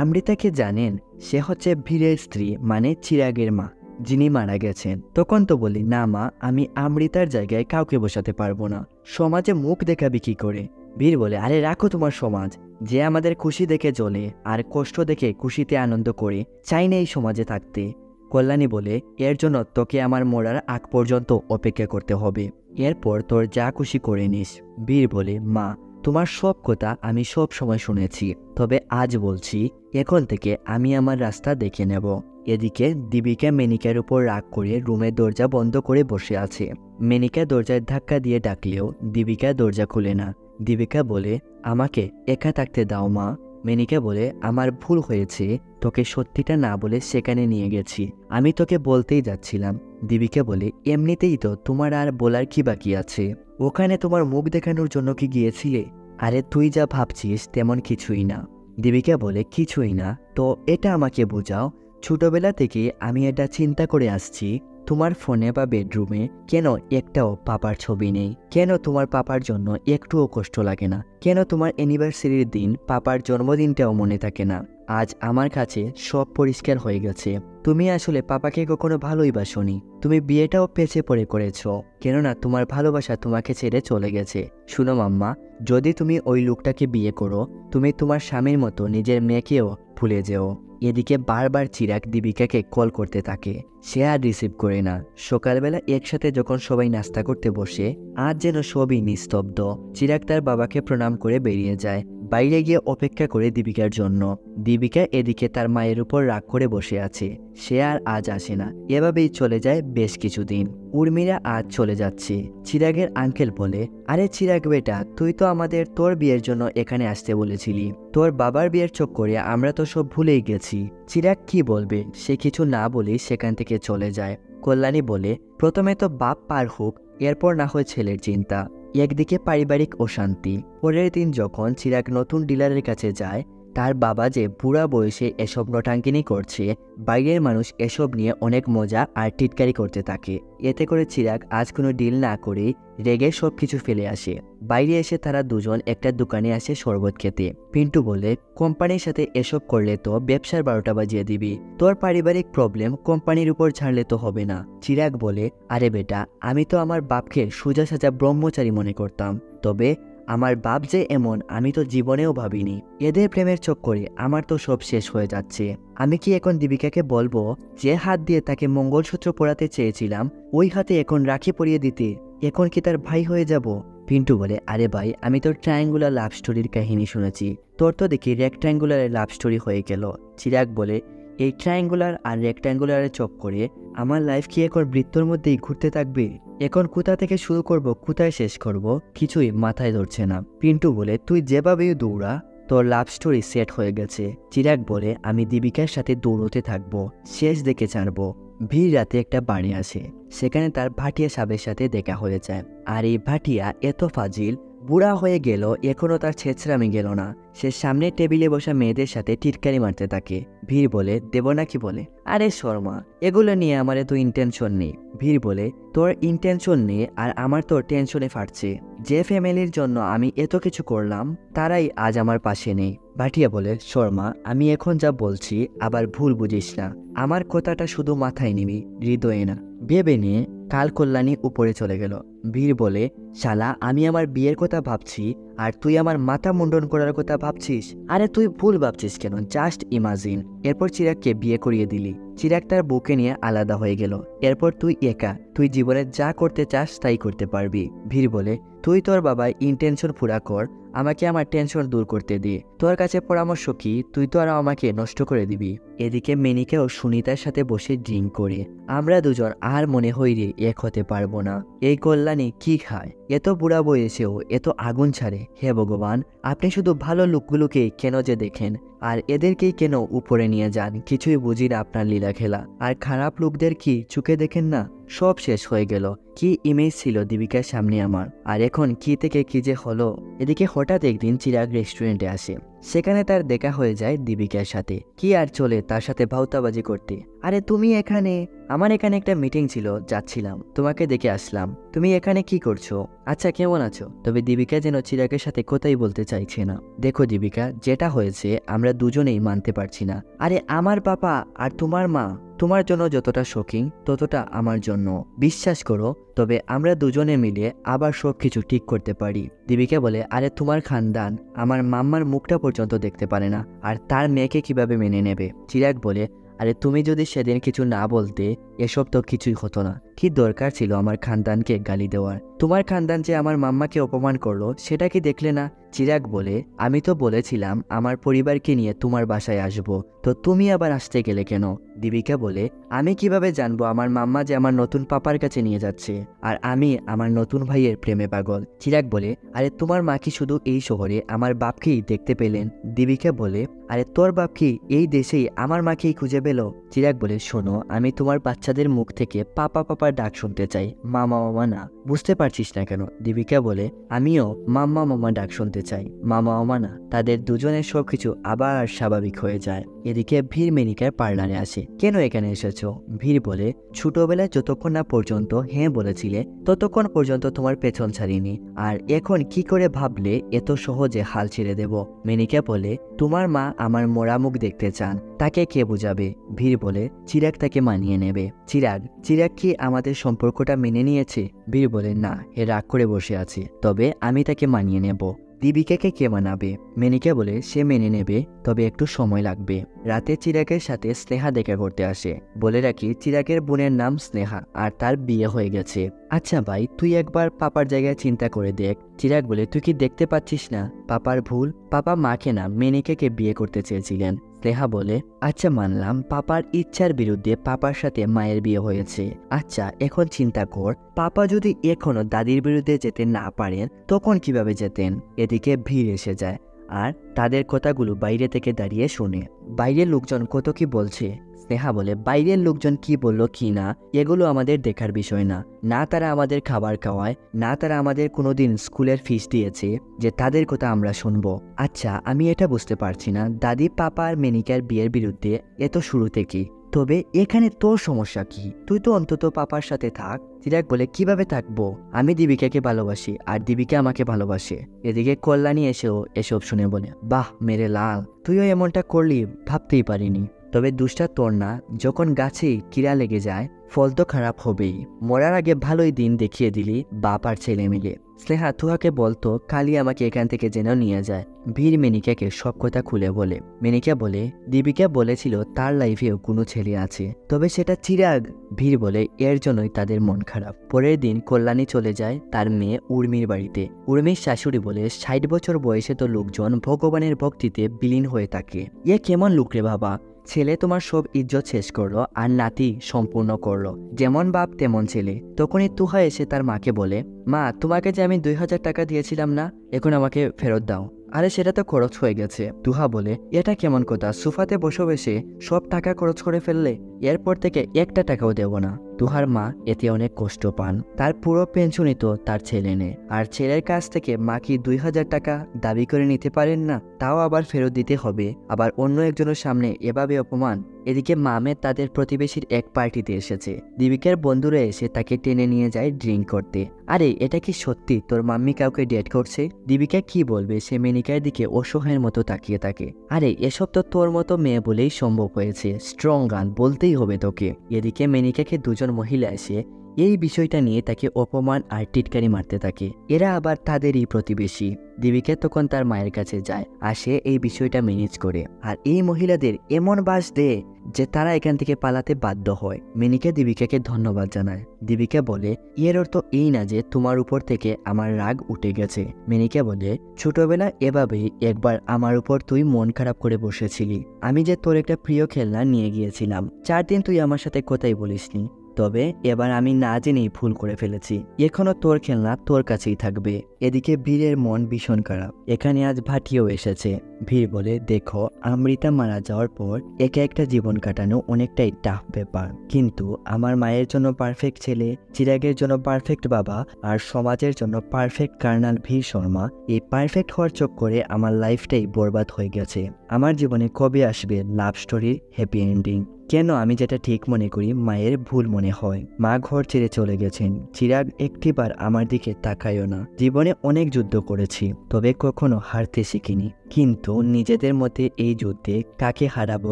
অমৃতাকে জানেন? সে হচ্ছে ভীরের স্ত্রী, মানে চিরাগের মা, যিনি মারা গেছেন। তখন তো বলি, না মা, আমি অমৃতার জায়গায় কাউকে বসাতে পারবো না। সমাজে মুখ দেখাবি কি করে? ভীর বলে, আরে রাখো তোমার সমাজ, যে আমাদের খুশি দেখে জ্বলে আর কষ্ট দেখে খুশিতে আনন্দ করে, চাই না এই সমাজে থাকতে। কল্যাণী বলে, এর জন্য তোকে আমার মরার আগ পর্যন্ত অপেক্ষা করতে হবে, এরপর তোর যা খুশি করে নিস। বীর বলে, মা তোমার সব কথা আমি সব সময় শুনেছি, তবে আজ বলছি, এখন থেকে আমি আমার রাস্তা দেখে নেব। এদিকে দীপিকা মেনিকার উপর রাগ করে রুমের দরজা বন্ধ করে বসে আছে। মেনিকা দরজায় ধাক্কা দিয়ে ডাকলেও দীপিকা দরজা খুলে না। দীপিকা বলে, আমাকে একা থাকতে দাও মা। মেনিকা বলে, আমার ভুল হয়েছে, তোকে সত্যিটা না বলে সেখানে নিয়ে গেছি, আমি তোকে বলতেই যাচ্ছিলাম। দীপিকা বলে, এমনিতেই তো তোমার আর বলার কি বাকি আছে? ওখানে তোমার মুখ দেখানোর জন্য কি গিয়েছিলে? আরে তুই যা ভাবছিস তেমন কিছুই না। দীপিকা বলে, কিছুই না তো এটা আমাকে বোঝাও। ছোটবেলা থেকে আমি এটা চিন্তা করে আসছি, তোমার ফোনে বা বেডরুমে কেন একটাও পাপার ছবি নেই? কেন তোমার পাপার জন্য একটুও কষ্ট লাগে না? কেন তোমার অ্যানিভার্সারির দিন পাপার জন্মদিনটাও মনে থাকে না? আজ আমার কাছে সব পরিষ্কার হয়ে গেছে, তুমি আসলে পাপাকে কখনো ভালোই বাসোনি। তুমি বিয়েটাও পেছে পড়ে করেছো, কেননা তোমার ভালোবাসা তোমাকে ছেড়ে চলে গেছে। শুনো মাম্মা, যদি তুমি ওই লোকটাকে বিয়ে করো, তুমি তোমার স্বামীর মতো নিজের মেয়েকেও ভুলে যেও। এদিকে বারবার চিরাগ দীপিকাকে কল করতে থাকে, সে আর রিসিভ করে না। সকালবেলা একসাথে যখন সবাই নাস্তা করতে বসে, আজ যেন সবই নিস্তব্ধ। চিরাগ তার বাবাকে প্রণাম করে বেরিয়ে যায়, বাইরে গিয়ে অপেক্ষা করে দীপিকার জন্য। দীপিকা এদিকে তার মায়ের উপর রাগ করে বসে আছে, সে আর আজ আসে না। এভাবেই চলে যায় বেশ কিছুদিন। উর্মিরা আজ চলে যাচ্ছে। চিরাগের আঙ্কেল বলে, আরে চিরাগ বেটা, তুই তো আমাদের তোর বিয়ের জন্য এখানে আসতে বলেছিলি, তোর বাবার বিয়ের চক্করে আমরা তো সব ভুলেই গেছি। চিরাগ কি বলবে, সে কিছু না বলেই সেখান থেকে চলে যায়। কল্যাণী বলে, প্রথমে তো বাপ পার হোক, এরপর না হয় ছেলের চিন্তা। একদিকে পারিবারিক অশান্তি। পরের দিন যখন চিরাগ নতুন ডিলারের কাছে যায়, তার বাবা যে বুড়া বয়সে এসব নটাঙ্কিনি করছে, বাইরের মানুষ এসব নিয়ে অনেক মজা আর টিটকারি করতে থাকে। এতে করে চিরাগ আজ কোনো ডিল না করে রেগে সব কিছু ফেলে আসে। বাইরে এসে তারা দুজন একটা দোকানে আসে শরবত খেতে। পিন্টু বলে, কোম্পানির সাথে এসব করলে তো ব্যবসার 12টা বাজিয়ে দিবি, তোর পারিবারিক প্রবলেম কোম্পানির উপর ছাড়লে তো হবে না। চিরাগ বলে, আরে বেটা, আমি তো আমার বাপকে সোজা সাজা ব্রহ্মচারী মনে করতাম, তবে আমার বাপ যে এমন আমি তো জীবনেও ভাবিনি। এদের প্রেমের চক্করে আমার তো সব শেষ হয়ে যাচ্ছে। আমি কি এখন দীপিকাকে বলবো যে হাত দিয়ে তাকে মঙ্গলসূত্র পরাতে চেয়েছিলাম, ওই হাতে এখন রাখি পরিয়ে দিতে? এখন কি তার ভাই হয়ে যাব? পিন্টু বলে, আরে ভাই, আমি তোর ট্রায়াঙ্গুলার লাভ স্টোরির কাহিনী শুনেছি, তোর তো দেখি রেক্ট্যাঙ্গুলারের লাভ স্টোরি হয়ে গেল। চিরাগ বলে, এই ট্রায়াঙ্গুলার আর রেক্ট্যাঙ্গুলারের চক্করে আমার লাইফ কি এখন বৃত্তর মধ্যেই ঘুরতে থাকবে? এখন কোথা থেকে শুরু করব, কোথায় শেষ করব কিছুই মাথায় ধরছে না। পিন্টু বলে, তুই যেভাবেই দৌড়া তোর লাভ স্টোরি সেট হয়ে গেছে। চিরাগ বলে, আমি দীপিকার সাথে দৌড়তে থাকবো, শেষ দেখে ছাড়বো। ভিড় রাতে একটা বাড়ি আসে, সেখানে তার ভাটিয়া সাহেবের সাথে দেখা হয়ে যায়। আর এই ভাটিয়া এত ফাজিল, বুড়া হয়ে গেল এখনো তার ছেঁচড়ামি গেল না। সে সামনে টেবিলে বসা মেয়েদের সাথে টিটকারি মারতে থাকে। ভিড় বলে, দেব নাকি? বলে, আরে শর্মা, এগুলো নিয়ে আমার এত ইন্টেনশন নেই। ভিড় বলে, তোর ইন্টেনশন নেই আর আমার তোর টেনশনে ফাটছে। যে ফ্যামিলির জন্য আমি এত কিছু করলাম তারাই আজ আমার পাশে নেই। ভাটিয়া বলে, শর্মা, আমি এখন যা বলছি আবার ভুল বুঝিস না। আমার কথাটা শুধু মাথায় নিবি, হৃদয়ে না। ভেবে নিয়ে কাল কল্যাণী উপরে চলে গেল। ভিড় বলে, শালা, আমি আমার বিয়ের কথা ভাবছি আর তুই আমার মাথা মুন্ডন করার কথা ভাবছিস? আরে তুই ভুল ভাবছিস কেন, জাস্ট ইমাজিন। এরপর চিরাগকে বিয়ে করিয়ে দিলি। চিরাগ তার বউকে নিয়ে আলাদা হয়ে গেল। এরপর তুই একা, তুই জীবনে যা করতে চাস তাই করতে পারবি। ভিড় বলে, তুই তোর বাবার ইন্টেনশন পুরা কর, আমাকে আমার টেনশন দূর করতে দে। তোর কাছে পরামর্শ কি? তুই তো আর আমাকে নষ্ট করে দিবি। এদিকে মেনিকাও সুনিতার সাথে বসে ড্রিঙ্ক করে। আমরা দুজন আর মনে হই রে এক হতে পারবো না। এই কল্যাণী কি খায়, এত বুড়া বয়সেও এত আগুন ছাড়ে। হে ভগবান, আপনি শুধু ভালো লোকগুলোকেই কেন যে দেখেন আর এদেরকেই কেন উপরে নিয়ে যান? কিছুই বুঝি না আপনার লীলা খেলা। আর খারাপ লোকদের কি চোখে দেখেন না? সব শেষ হয়ে গেল। কি ইমেজ ছিল দীপিকার সামনে আমার, আর এখন কি থেকে কি যে হলো। এদিকে হঠাৎ একদিন চিরাগ রেস্টুরেন্টে আসে। সেখানে তার দেখা হয়ে যায় দীপিকার সাথে। কি আর চলে তার সাথে ভাউতাবাজি করতে। আরে তুমি এখানে? আমার এখানে একটা মিটিং ছিল, যাচ্ছিলাম, তোমাকে দেখে আসলাম। তুমি এখানে কি করছো? আচ্ছা, কেমন আছো? তবে দীপিকা যেন চিরাগের সাথে কোথায় বলতে চাইছে না। দেখো দীপিকা, যেটা হয়েছে আমরা দুজনেই মানতে পারছি না। আরে আমার বাবা আর তোমার মা তোমার জন্য যতটা শোকিং ততটা আমার জন্য। বিশ্বাস করো, তবে আমরা দুজনে মিলে আবার সবকিছু ঠিক করতে পারি। দীপিকা বলে, আরে তোমার খানদান আমার মাম্মার মুখটা পর্যন্ত দেখতে পারে না, আর তার মেয়েকে কিভাবে মেনে নেবে? চিরাগ বলে, আরে তুমি যদি সেদিন কিছু না বলতে এসব তো কিছুই হতো না। কি দরকার ছিল আমার খানদানকে গালি দেওয়ার? তোমার খানদান যে আমার মাম্মাকে অপমান করলো সেটা কি দেখলে না? চিরাগ বলে, আমি তো বলেছিলাম আমার পরিবারকে নিয়ে তোমার বাসায় আসবো, তো তুমি আবার আসতে গেলে কেন? দীপিকা বলে, আমি কিভাবে জানবো আমার মাম্মা যে আমার নতুন পাপার কাছে নিয়ে যাচ্ছে আর আমি আমার নতুন ভাইয়ের প্রেমে পাগল? চিরাগ বলে, আরে তোমার মা কি শুধু এই শহরে আমার বাপকেই দেখতে পেলেন? দীপিকা বলে, আরে তোর বাপ কি এই দেশেই আমার মাকেই খুঁজে পেল? চিরাগ বলে, শোনো, আমি তোমার বাচ্চাদের মুখ থেকে পাপা পাপার ডাক শুনতে চাই, মামা মামা না। বুঝতে পারছিস না কেন? দীপিকা বলে, আমিও মাম্মা মামা ডাক শুনতে চাই, মামা মামা না। তাদের দুজনের সবকিছু আবার স্বাভাবিক হয়ে যায়। এদিকে ভিড় মেনিকার পার্লারে আসে। কেন এখানে এসেছো? ভিড় বলে, ছোটবেলায় যতক্ষণ না পর্যন্ত হ্যাঁ বলেছিলে ততক্ষণ পর্যন্ত তোমার পেছন ছাড়িনি, আর এখন কি করে ভাবলে এত সহজে হাল ছেড়ে দেব? মেনিকা বলে, তোমার মা আমার মরা মুখ দেখতে চান, তাকে কে বুঝাবে? ভিড় বলে, চিরাগ তাকে মানিয়ে নেবে। চিরাগ কি আমাদের সম্পর্কটা মেনে নিয়েছে? ভিড় বলে, না, এ রাগ করে বসে আছে, তবে আমি তাকে মানিয়ে নেব। দীপিকাকে কে মানাবে? মেনিকা বলে, সে মেনে নেবে, তবে একটু সময় লাগবে। রাতে চিরাগের সাথে স্নেহা দেখা করতে আসে। বলে রাখি, চিরাগের বোনের নাম স্নেহা আর তার বিয়ে হয়ে গেছে। আচ্ছা ভাই, তুই একবার পাপার জায়গায় চিন্তা করে দেখ। চিরাগ বলে, তুই কি দেখতে পাচ্ছিস না পাপার ভুল? পাপা মাকে না মেনিকাকে বিয়ে করতে চেয়েছিলেন। স্নেহা বলে, আচ্ছা মানলাম পাপার ইচ্ছার বিরুদ্ধে পাপার সাথে মায়ের বিয়ে হয়েছে। আচ্ছা এখন চিন্তা কর, পাপা যদি এখনো দাদির বিরুদ্ধে যেতে না পারেন তখন কিভাবে যেতেন? এদিকে ভিড় এসে যায় আর তাদের কথাগুলো বাইরে থেকে দাঁড়িয়ে শুনে। বাইরের লোকজন কত কি বলছে। স্নেহা বলে, বাইরের লোকজন কি বললো কি না এগুলো আমাদের দেখার বিষয় না। না তারা আমাদের খাবার খাওয়ায়, না তারা আমাদের কোনোদিন স্কুলের ফিস দিয়েছে যে তাদের কথা আমরা শুনবো। আচ্ছা আমি এটা বুঝতে পারছি না, দাদি পাপা আর মেনিকার বিয়ের বিরুদ্ধে এত শুরু থেকেই, তবে এখানে তোর সমস্যা কি? তুই তো অন্তত পাপার সাথে থাক। চিরাগ বলে, কিভাবে থাকবো? আমি দীপিকাকে ভালোবাসি আর দীপিকা আমাকে ভালোবাসে। এদিকে কল্যাণী এসেও এসব শুনে বলে, বাহ মেরে লাল, তুইও এমনটা করলি, ভাবতেই পারিনি। তবে দুষ্টা তোর না, যখন গাছেই কিরা লেগে যায় ফল তো খারাপ হবেই। মরার আগে ভালোই দিন দেখিয়ে দিলি বাপ আর ছেলে মিলে। স্নেহা তুহাকে বলতো কালি আমাকে এখান থেকে যেন নিয়ে যায়। ভিড় মেনিকাকে সব কথা খুলে বলে। মেনিকা বলে, দীপিকা বলেছিল তার লাইফেও কোনো ছেলে আছে, তবে সেটা চিরাগ। ভিড় বলে, এর জন্যই তাদের মন খারাপ। পরের দিন কল্যাণী চলে যায় তার মেয়ে উর্মির বাড়িতে। উর্মির শাশুড়ি বলে, 60 বছর বয়সে তো লোকজন ভগবানের ভক্তিতে বিলীন হয়ে থাকে, এ কেমন লোক রে বাবা? ছেলে তোমার সব ইজ্জত শেষ করলো আর নাতি সম্পূর্ণ করলো, যেমন বাপ তেমন ছেলে। তখনই তুহা এসে তার মাকে বলে, মা তোমাকে যে আমি 2000 টাকা দিয়েছিলাম না, এখন আমাকে ফেরত দাও। আরে সেটা তো খরচ হয়ে গেছে। তুহা বলে, এটা কেমন কথা, সোফাতে বসে বসে সব টাকা খরচ করে ফেললে, এরপর থেকে একটা টাকাও দেব না। তুহার মা এতে অনেক কষ্ট পান। তার পুরো পেনশনই তো তার ছেলে নেয়, আর ছেলের কাছ থেকে মা কি 2000 টাকা দাবি করে নিতে পারেন না? তাও আবার ফেরত দিতে হবে, আবার অন্য একজনের সামনে এভাবে অপমান। এদিকে মামের তাদের প্রতিবেশীর এক পার্টিতে এসেছে। দীপিকার বন্ধুরা এসে তাকে টেনে নিয়ে যায় ড্রিঙ্ক করতে। আরে এটা কি সত্যি তোর মাম্মি কাউকে ডেট করছে? দীপিকা কি বলবে, সে মেনিকার দিকে অসহায়ের মতো তাকিয়ে থাকে। আরে এসব তো তোর মতো মেয়ে বলেই সম্ভব হয়েছে, স্ট্রং গান বলতেই হবে তোকে। এদিকে মেনিকাকে দুজন মহিলা এসে এই বিষয়টা নিয়ে তাকে অপমান আর টিটকারি মারতে থাকে। এরা আবার তাদেরই প্রতিবেশী। দীপিকা তখন তার মায়ের কাছে যায়, আর সে এই বিষয়টা ম্যানেজ করে। আর এই মহিলাদের এমন বাস দেয় যে তারা এখান থেকে পালাতে বাধ্য হয়। মেনিকা দীপিকাকে ধন্যবাদ জানায়। দীপিকা বলে, এর অর্থ এই না যে তোমার উপর থেকে আমার রাগ উঠে গেছে। মেনিকা বলে, ছোটবেলা এভাবেই একবার আমার উপর তুই মন খারাপ করে বসেছিলি। আমি যে তোর একটা প্রিয় খেলনা নিয়ে গিয়েছিলাম, 4 দিন তুই আমার সাথে কথাই বলিসনি। তবে এবার আমি না জেনেই ভুল করে ফেলেছি, এখনো তোর খেলনা তোর কাছেই থাকবে। এদিকে বীরের মন ভীষণ খারাপ। এখানে আজ ভাটিও এসেছে। বীর বলে, দেখো অমৃতা মারা যাওয়ার পর একা একটা জীবন কাটানো অনেকটাই টাফ ব্যাপার, কিন্তু আমার মায়ের জন্য পারফেক্ট ছেলে, চিরাগের জন্য পারফেক্ট বাবা, আর সমাজের জন্য পারফেক্ট কর্নেল বীর শর্মা। এই পারফেক্ট হওয়ার চক্করে আমার লাইফটাই বরবাদ হয়ে গেছে। আমার জীবনে কবে আসবে লাভ স্টোরির হ্যাপি এন্ডিং? কেন আমি যেটা ঠিক মনে করি মায়ের ভুল মনে হয়? মা ঘর ছেড়ে চলে গেছেন, চিরাগ একটিবার আমার দিকে তাকায়ও না। জীবনে অনেক যুদ্ধ করেছি, তবে কখনো হারতে শিখিনি। কিন্তু নিজেদের মধ্যে এই যুদ্ধে কাকে হারাবো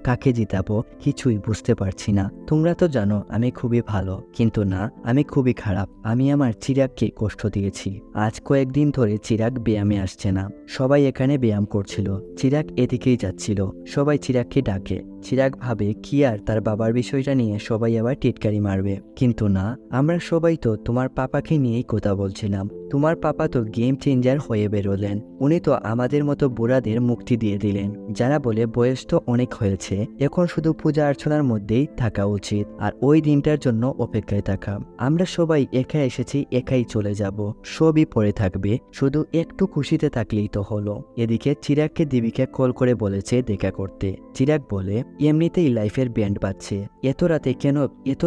কাকে জিতাবো কিছুই বুঝতে পারছি না। তোমরা তো জানো আমি খুবই ভালো, কিন্তু না, আমি খুবই খারাপ। আমি আমার চিরাগকে কষ্ট দিয়েছি। আজ কয়েকদিন ধরে চিরাগ ব্যায়ামে আসছে না। সবাই এখানে ব্যায়াম করছিল, চিরাগ এদিকেই যাচ্ছিল। সবাই চিরাগকে ডাকে। চিরাগ ভাবে কি আর তার বাবার বিষয়টা নিয়ে সবাই আবার টিটকারি মারবে, কিন্তু না, আমরা সবাই তো তোমার পাপাকে নিয়েই কথা বলছিলাম। তোমার পাপা তো গেম চেঞ্জার হয়ে বেরোলেন। উনি তো আমাদের মতো বুড়াদের মুক্তি দিয়ে দিলেন, যারা বলে বয়স তো অনেক হয়েছে, এখন শুধু পূজা অর্চনার মধ্যেই থাকা উচিত, আর ওই দিনটার জন্য অপেক্ষায় থাকা। আমরা সবাই একা এসেছি, একাই চলে যাব, সবই পড়ে থাকবে, শুধু একটু খুশিতে থাকলেই তো হলো। এদিকে চিরাগকে দীপিকা কল করে বলেছে দেখা করতে। চিরাগ বলে, এমনিতেই লাইফের ব্যান্ড বাজছে, এত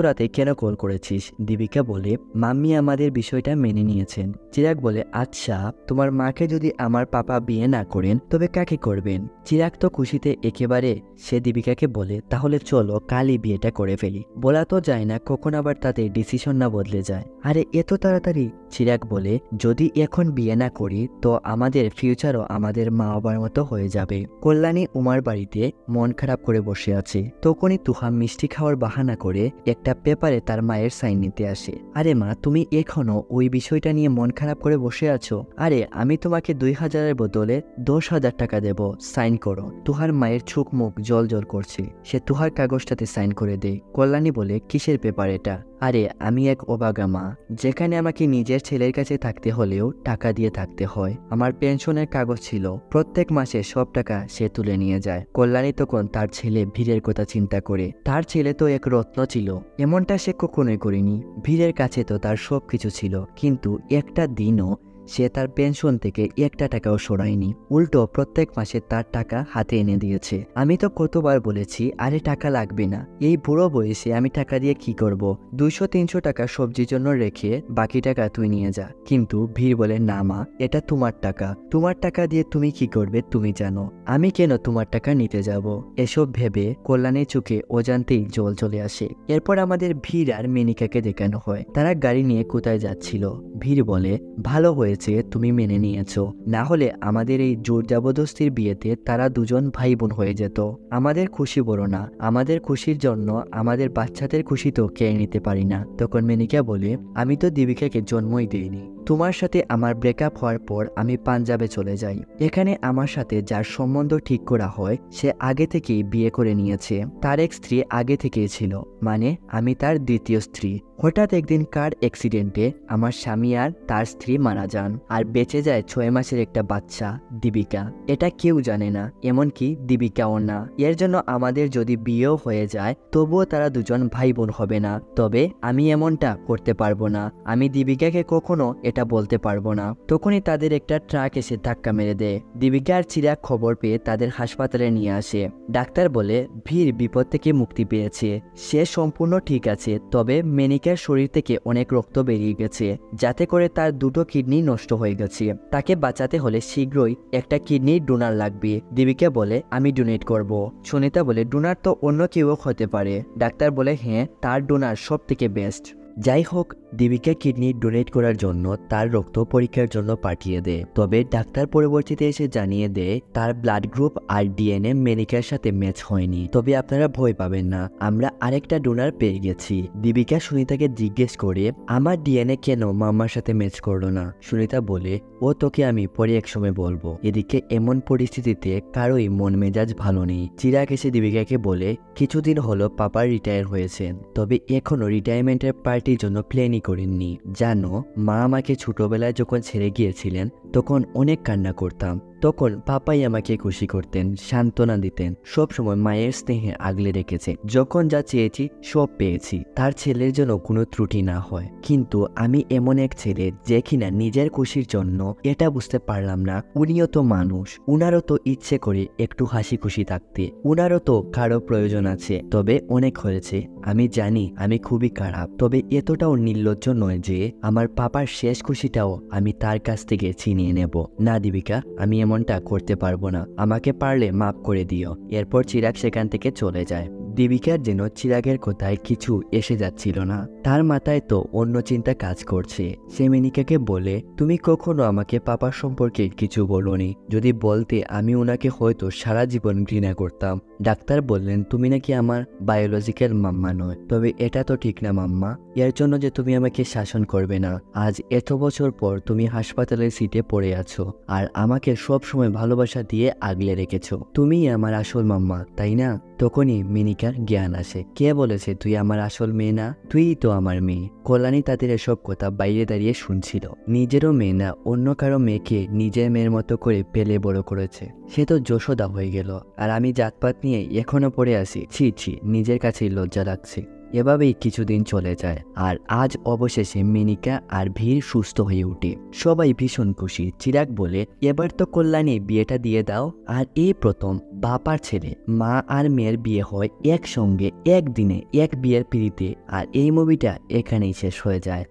রাতে কেন কল করেছিস? দীপিকা বলে, মাম্মি আমাদের বিষয়টা মেনে নিয়েছেন। চিরাগ বলে, আচ্ছা তোমার মাকে যদি আমার পাপা বিয়ে না করেন তবে কাকে করবেন? চিরাগ তো খুশিতে একেবারে। সে দীপিকাকে বলে, তাহলে চলো কালই বিয়েটা করে ফেলি। বলা তো যায় না কখন আবার তাদের ডিসিশন না বদলে যায়। আরে এত তাড়াতাড়ি? চিরাগ বলে, যদি এখন বিয়ে না করি তো আমাদের ফিউচারও আমাদের মা বাবার মতো হয়ে যাবে। কল্যাণী উমার বাড়িতে মন খারাপ করে বসে আছে। তখনই তুহা মিষ্টি খাওয়ার বাহানা করে একটা পেপারে তার মায়ের সাইন নিতে আসে। আরে মা, তুমি এখনো ওই বিষয়টা নিয়ে মন খারাপ করে বসে আছো? আরে আমি তোমাকে 2000-এর বদলে 10,000 টাকা দেব, সাইন করো। তুহার মায়ের চোখ মুখ জল জল করছে। সে তুহার কাগজটাতে সাইন করে দেয়। কল্যাণী বলে, কিসের পেপার এটা? আরে আমি এক অবাগা মা, যেখানে আমাকে নিজের ছেলের কাছে থাকতে হলেও টাকা দিয়ে থাকতে হয়। আমার পেনশনের কাগজ ছিল, প্রত্যেক মাসে সব টাকা সে তুলে নিয়ে যায়। কল্যাণী তখন তার ছেলে বীরের কথা চিন্তা করে। তার ছেলে তো এক রত্ন ছিল, এমনটা সে কখনোই করেনি। বীরের কাছে তো তার সবকিছু ছিল, কিন্তু একটা দিনও সে তার পেনশন থেকে একটা টাকাও সরায়নি, উল্টো প্রত্যেক মাসে তার টাকা হাতে এনে দিয়েছে। আমি তো কতবার বলেছি আরে টাকা লাগবে না, এই বুড়ো বয়সে আমি টাকা দিয়ে কি করব? 200-300 টাকা সবজির জন্য রেখে বাকি টাকা তুই নিয়ে যা। কিন্তু বীর বলে, না মা, এটা তোমার টাকা, তোমার টাকা দিয়ে তুমি কি করবে তুমি জানো, আমি কেন তোমার টাকা নিতে যাব? এসব ভেবে কল্যাণীর চোখে অজান্তেই জল চলে আসে। এরপর আমাদের বীর আর মেনিকাকে দেখানো হয়। তারা গাড়ি নিয়ে কোথায় যাচ্ছিল। বীর বলে, ভালো হয়েছে তুমি মেনে নিয়েছো, না হলে আমাদের এই জোর জবরদস্তির বিয়েতে তারা দুজন ভাই বোন হয়ে যেত। আমাদের খুশি বড় না, আমাদের খুশির জন্য আমাদের বাচ্চাদের খুশি তো কেড়ে নিতে পারি না। তখন মেনিকা বলে, আমি তো দীপিকাকে জন্মই দিইনি। তোমার সাথে আমার ব্রেকআপ হওয়ার পর আমি পাঞ্জাবে চলে যাই। এখানে আমার সাথে যার সম্বন্ধ ঠিক করা হয় সে আগে থেকেই বিয়ে করে নিয়েছে। তার এক স্ত্রী আগে থেকেই ছিল, মানে আমি তার দ্বিতীয় স্ত্রী। হঠাৎ একদিন কার অ্যাক্সিডেন্টে আমার স্বামী আর তার স্ত্রী মারা যান। যান আর বেঁচে যায় 6 মাসের একটা বাচ্চা দীপিকা। এটা কেউ জানে না, এমনকি দীপিকাও না। এর জন্য আমাদের যদি বিয়েও হয়ে যায় তবুও তারা দুজন ভাই বোন হবে না। তবে আমি এমনটা করতে পারবো না, আমি দীপিকাকে কখনো এটা বলতে পারবো না। তখনই তাদের একটা ট্রাক এসে ধাক্কা মেরে দেয়। দীপিকা আর চিরাগ খবর পেয়ে তাদের হাসপাতালে নিয়ে আসে। ডাক্তার বলে ভীর বিপদ থেকে মুক্তি পেয়েছে, সে সম্পূর্ণ ঠিক আছে। তবে মেনিকার শরীর থেকে অনেক রক্ত বেরিয়ে গেছে, যাতে করে তার দুটো কিডনি নষ্ট হয়ে গেছে। তাকে বাঁচাতে হলে শীঘ্রই একটা কিডনির ডোনার লাগবে। দীপিকা বলে আমি ডোনেট করব। সুনিতা বলে ডোনার তো অন্য কেউ হতে পারে। ডাক্তার বলে হ্যাঁ, তার ডোনার সব থেকে বেস্ট। যাই হোক, দীপিকা কিডনি ডোনেট করার জন্য তার রক্ত পরীক্ষার জন্য পাঠিয়ে দেয়। তবে ডাক্তার পরবর্তীতে এসে জানিয়ে দেয় তার ব্লাড গ্রুপ আর ডিএনএ মেনিকার সাথে ম্যাচ হয়নি। তবে আপনারা ভয় পাবেন না, আমরা আরেকটা ডোনার পেয়ে গেছি। দীপিকা সুনিতাকে জিজ্ঞেস করে আমার ডিএনএ কেন মাম্মার সাথে ম্যাচ করলো না। সুনিতা বলে ও তোকে আমি পরে এক সময় বলবো। এদিকে এমন পরিস্থিতিতে কারোই মন মেজাজ ভালো নেই। চিরাগ এসে দীপিকাকে বলে কিছুদিন হলো পাপা রিটায়ার হয়েছেন, তবে এখনো রিটায়ারমেন্টের পার্টির জন্য প্ল্যানই করেননি। জানো, মা আমাকে ছোটবেলায় যখন ছেড়ে গিয়েছিলেন তখন অনেক কান্না করতাম। তখন পাপাই আমাকে খুশি করতেন, সান্ত্বনা দিতেন, সব সময় মায়ের স্নেহে আগলে রেখেছে। যখন যা চেয়েছি সব পেয়েছি, তার ছেলের জন্য কোনো ত্রুটি না হয়। কিন্তু আমি এমন এক ছেলে যে কিনা নিজের খুশির জন্য এটা বুঝতে পারলাম না উনিও তো মানুষ, উনারও তো ইচ্ছে করে একটু হাসি খুশি থাকতে, উনারও তো কারো প্রয়োজন আছে। তবে অনেক হয়েছে, আমি জানি আমি খুবই খারাপ, তবে এতটাও নির্লজ্জ নয় যে আমার পাপার শেষ খুশিটাও আমি তার কাছ থেকে ছিনিয়ে নেব। না দীপিকা, আমি এমনটা করতে পারবো না, আমাকে পারলে মাফ করে দিও। এরপর চিরাগ সেখান থেকে চলে যায়। দীপিকার যেন চিরাগের কথায় কিছু এসে যাচ্ছিল না, তার মাথায় তো অন্য চিন্তা কাজ করছে। সে মেনিকাকে বলে তুমি কখনো আমাকে পাপার সম্পর্কে কিছু বলোনি, যদি বলতে আমি ওনাকে হয়তো সারা জীবন ঘৃণা করতাম। ডাক্তার বললেন তুমি নাকি আমার বায়োলজিক্যাল মাম্মা নয়। তবে এটা তো ঠিক না মাম্মা, এর জন্য যে তুমি আমাকে শাসন করবে না। আজ এত বছর পর তুমি হাসপাতালের সিটে পড়ে আছো আর আমাকে সব সময় ভালোবাসা দিয়ে আগলে রেখেছো, তুমিই আমার আসল মাম্মা, তাই না? তখনই মিনিকার জ্ঞান আসে। কে বলেছে তুই আমার আসল মেয়ে না? তুইই তো আমার মেয়ে। কল্যাণী তাদের এসব কথা বাইরে দাঁড়িয়ে শুনছিল। নিজেরও মেয়ে না, অন্য কারো মেয়েকে নিজের মেয়ের মতো করে পেলে বড় করেছে। সে তো যশোদা হয়ে গেল, আর আমি জাতপাত নিয়ে এখনো পড়ে আসি। ছি ছি, নিজের কাছেই লজ্জা লাগছে। এভাবেই কিছুদিন চলে যায়, আর আজ অবশেষে মেনিকা আর ভীর সুস্থ হয়ে ওঠে। সবাই ভীষণ খুশি। চিরাগ বলে এবার তো কল্যাণী বিয়েটা দিয়ে দাও। আর এই প্রথম বাপার ছেলে মা আর মেয়ের বিয়ে হয় একসঙ্গে একদিনে, এক বিয়ের পিড়িতে। আর এই মুভিটা এখানেই শেষ হয়ে যায়।